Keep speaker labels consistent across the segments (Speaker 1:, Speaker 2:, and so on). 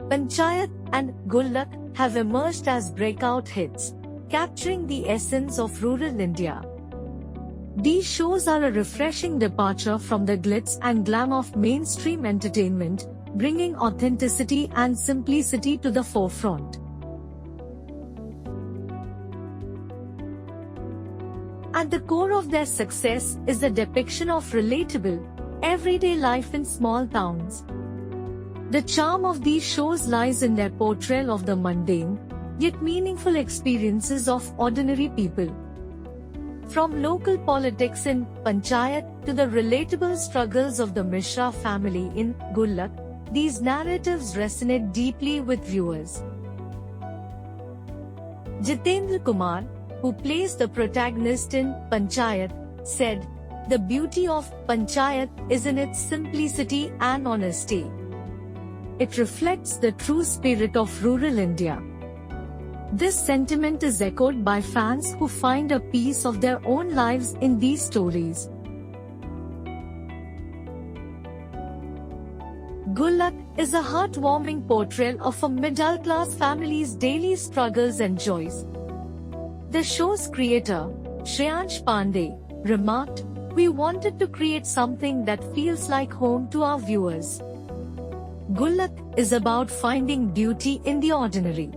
Speaker 1: Panchayat and Gullak have emerged as breakout hits, capturing the essence of rural India. These shows are a refreshing departure from the glitz and glam of mainstream entertainment, bringing authenticity and simplicity to the forefront. At the core of their success is the depiction of relatable, everyday life in small towns. The charm of these shows lies in their portrayal of the mundane, yet meaningful experiences of ordinary people. From local politics in Panchayat to the relatable struggles of the Mishra family in Gullak, these narratives resonate deeply with viewers. Jitendra Kumar, who plays the protagonist in Panchayat, said, "The beauty of Panchayat is in its simplicity and honesty. It reflects the true spirit of rural India." This sentiment is echoed by fans who find a piece of their own lives in these stories. Gullak is a heartwarming portrayal of a middle-class family's daily struggles and joys. The show's creator, Shreyansh Pandey, remarked, "We wanted to create something that feels like home to our viewers." Gullak is about finding beauty in the ordinary.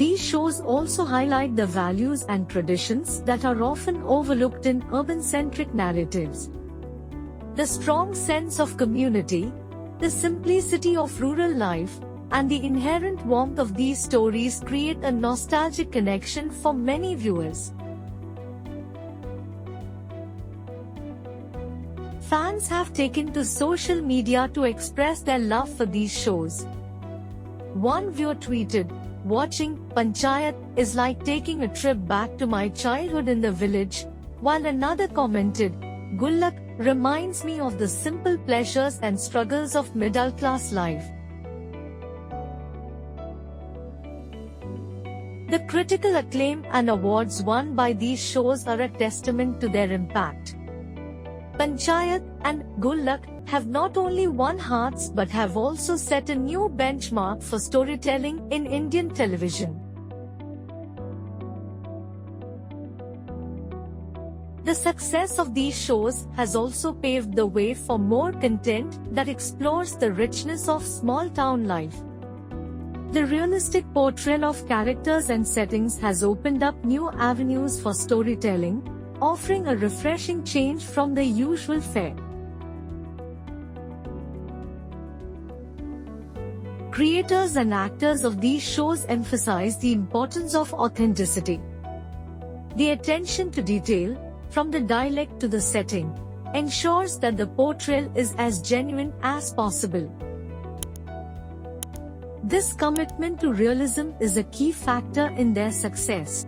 Speaker 1: These shows also highlight the values and traditions that are often overlooked in urban-centric narratives. The strong sense of community, the simplicity of rural life, and the inherent warmth of these stories create a nostalgic connection for many viewers. Fans have taken to social media to express their love for these shows. One viewer tweeted, "Watching Panchayat is like taking a trip back to my childhood in the village," while another commented, "Gullak reminds me of the simple pleasures and struggles of middle-class life." The critical acclaim and awards won by these shows are a testament to their impact. Panchayat and Gullak have not only won hearts but have also set a new benchmark for storytelling in Indian television. The success of these shows has also paved the way for more content that explores the richness of small-town life. The realistic portrayal of characters and settings has opened up new avenues for storytelling, offering a refreshing change from the usual fare. Creators and actors of these shows emphasize the importance of authenticity. The attention to detail, from the dialect to the setting, ensures that the portrayal is as genuine as possible. This commitment to realism is a key factor in their success.